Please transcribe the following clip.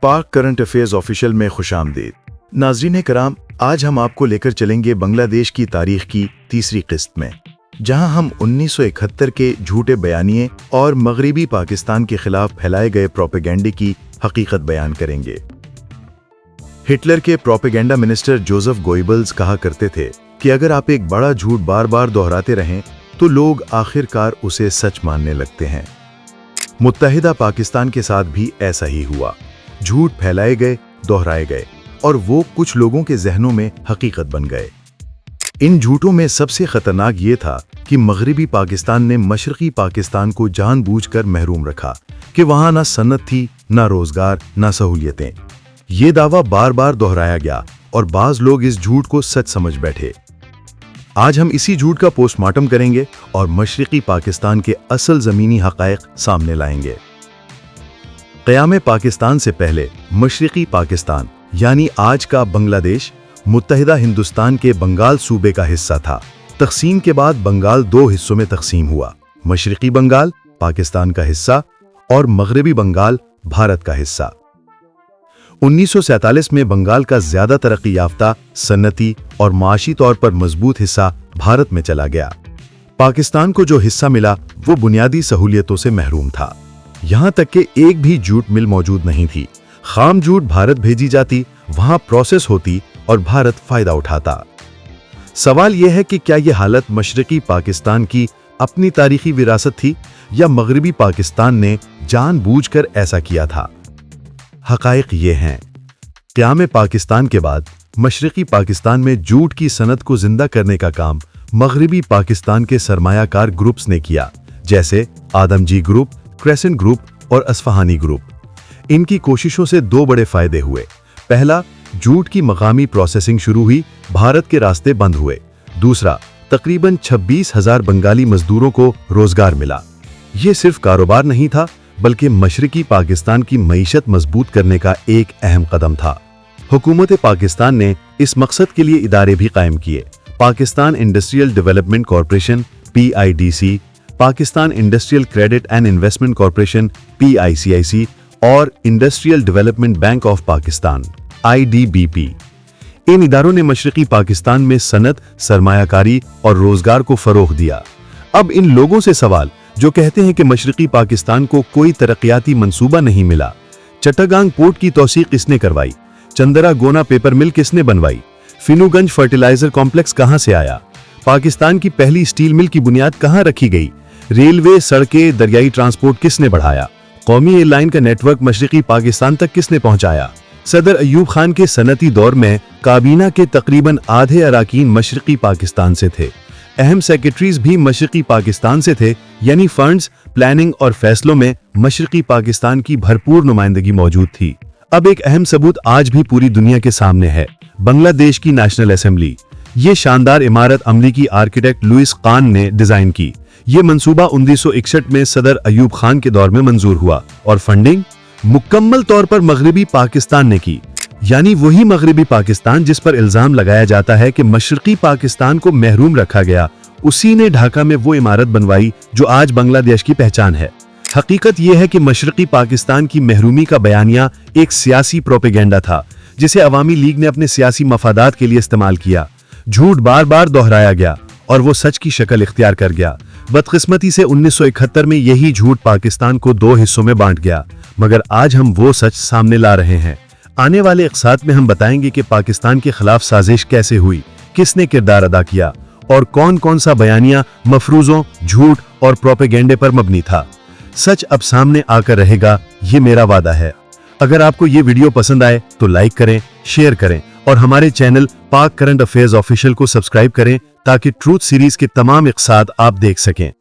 पाक current affairs official में खुशामदीद। नाज़रीन कराम, आज हम आपको लेकर चलेंगे बांग्लादेश की तारीख की तीसरी किस्त में, जहां हम 1971 के झूठे बयानिए और मगरबी पाकिस्तान के खिलाफ फैलाए गए प्रोपेगेंडे की हकीकत बयान करेंगे। हिटलर के प्रोपेगेंडा मिनिस्टर जोसेफ गोइबल्स कहा करते थे कि अगर आप एक बड़ा झूठ बार बार दोहराते रहें तो लोग आखिरकार उसे सच मानने लगते हैं। मुत्तहिदा पाकिस्तान के साथ भी ऐसा ही हुआ। झूठ फैलाए गए, दोहराए गए और वो कुछ लोगों के जहनों में हकीकत बन गए। इन झूठों में सबसे खतरनाक ये था कि मगरबी पाकिस्तान ने मशरकी पाकिस्तान को जानबूझकर महरूम रखा कि वहां ना सनत थी, ना रोजगार, ना सहूलियतें। ये दावा बार बार दोहराया गया और बाज लोग इस झूठ को सच समझ बैठे। आज हम इसी झूठ का पोस्टमार्टम करेंगे और मशरकी पाकिस्तान के असल जमीनी हकायक सामने लाएंगे। क़याम पाकिस्तान से पहले मशरकी पाकिस्तान यानी आज का बांग्लादेश मुत्तहिदा हिंदुस्तान के बंगाल सूबे का हिस्सा था। तक़सीम के बाद बंगाल दो हिस्सों में तक़सीम हुआ, मशरकी बंगाल पाकिस्तान का हिस्सा और मगरबी बंगाल भारत का हिस्सा। 1947 में बंगाल का ज्यादा तरक्की याफ्ता, सन्नती और माशी तौर पर मजबूत हिस्सा भारत में चला गया। पाकिस्तान को जो हिस्सा मिला वो बुनियादी सहूलियतों से महरूम था। यहां तक कि एक भी जूट मिल मौजूद नहीं थी। खाम जूट भारत भेजी जाती, वहां प्रोसेस होती और भारत फायदा उठाता। सवाल यह है कि क्या यह हालत मशरकी पाकिस्तान की अपनी तारीखी विरासत थी या मगरबी पाकिस्तान ने जानबूझकर ऐसा किया था? हकायक ये हैं, क़याम पाकिस्तान के बाद मशरकी पाकिस्तान में जूट की सनत को जिंदा करने का काम मगरबी पाकिस्तान के सरमायाकार ग्रुप्स ने किया, जैसे आदमजी ग्रुप, क्रेसेंट ग्रुप और असफहानी ग्रुप। इनकी कोशिशों से दो बड़े फायदे हुए। पहला, जूट की मकामी प्रोसेसिंग शुरू हुई, भारत के रास्ते बंद हुए। दूसरा, तकरीबन 26,000 बंगाली मजदूरों को रोजगार मिला। ये सिर्फ कारोबार नहीं था बल्कि मशरकी पाकिस्तान की मईशत मजबूत करने का एक अहम कदम था। हुकूमत पाकिस्तान ने इस मकसद के लिए इदारे भी कायम किए। Pakistan industrial development corporation PIDC, Pakistan industrial credit and investment corporation PICIC और industrial development bank of Pakistan IDBP। इन इदारों ने मशरकी पाकिस्तान में सनत, सरमायाकारी और रोजगार को फरोग दिया। अब इन लोगों से सवाल जो कहते हैं कि मशरकी पाकिस्तान को कोई तरक्याती मंसूबा नहीं मिला, चट्टागांग पोर्ट की तौसीक किसने करवाई? चंदरा गोना पेपर मिल किसने बनवाई? फिनूगंज फर्टिलाइजर कॉम्प्लेक्स कहां से आया? पाकिस्तान की पहली स्टील मिल की बुनियाद कहां रखी गई? रेलवे, सड़कें, दरियाई ट्रांसपोर्ट किसने बढ़ाया? कौमी एयरलाइन का नेटवर्क मशरकी पाकिस्तान तक किसने पहुंचाया? सदर अयूब खान के सनती दौर में काबीना के तकरीबन आधे अराकीन मशरकी पाकिस्तान से थे। अहम सेक्रेटरीज भी मशरकी पाकिस्तान से थे, यानी फंड्स, प्लानिंग और फैसलों में मशरकी पाकिस्तान की भरपूर नुमाइंदगी मौजूद थी। अब एक अहम सबूत आज भी पूरी दुनिया के सामने है, बांग्लादेश की नेशनल असेंबली। ये शानदार इमारत अमरीकी आर्किटेक्ट लुइस कान ने डिजाइन की। ये मंसूबा 1961 में सदर अयूब खान के दौर में मंजूर हुआ और फंडिंग मुकम्मल तौर पर मगरबी पाकिस्तान ने की, यानी वही मगरबी पाकिस्तान जिस पर इल्जाम लगाया जाता है कि मशरकी पाकिस्तान को महरूम रखा गया, उसी ने ढाका में वो इमारत बनवाई जो आज बांग्लादेश की पहचान है। हकीकत यह है कि मशरकी पाकिस्तान की महरूमी का बयानिया एक सियासी प्रोपेगेंडा था जिसे अवामी लीग ने अपने सियासी मफादात के लिए इस्तेमाल किया। झूठ बार बार दोहराया गया और वो सच की शक्ल इख्तियार कर गया। बदकिस्मती से 1971 में यही झूठ पाकिस्तान को दो हिस्सों में बांट गया, मगर आज हम वो सच सामने ला रहे हैं। आने वाले इक़्सात में हम बताएंगे कि पाकिस्तान के खिलाफ साजिश कैसे हुई, किसने किरदार अदा किया और कौन कौन सा बयानिया मफरूजों, झूठ और प्रोपेगेंडे पर मबनी था। सच अब सामने आकर रहेगा, ये मेरा वादा है। अगर आपको ये वीडियो पसंद आए तो लाइक करें, शेयर करें और हमारे चैनल पाक करंट अफेयर्स ऑफिशियल को सब्सक्राइब करें ताकि ट्रूथ सीरीज के तमाम इक़्सात आप देख सकें।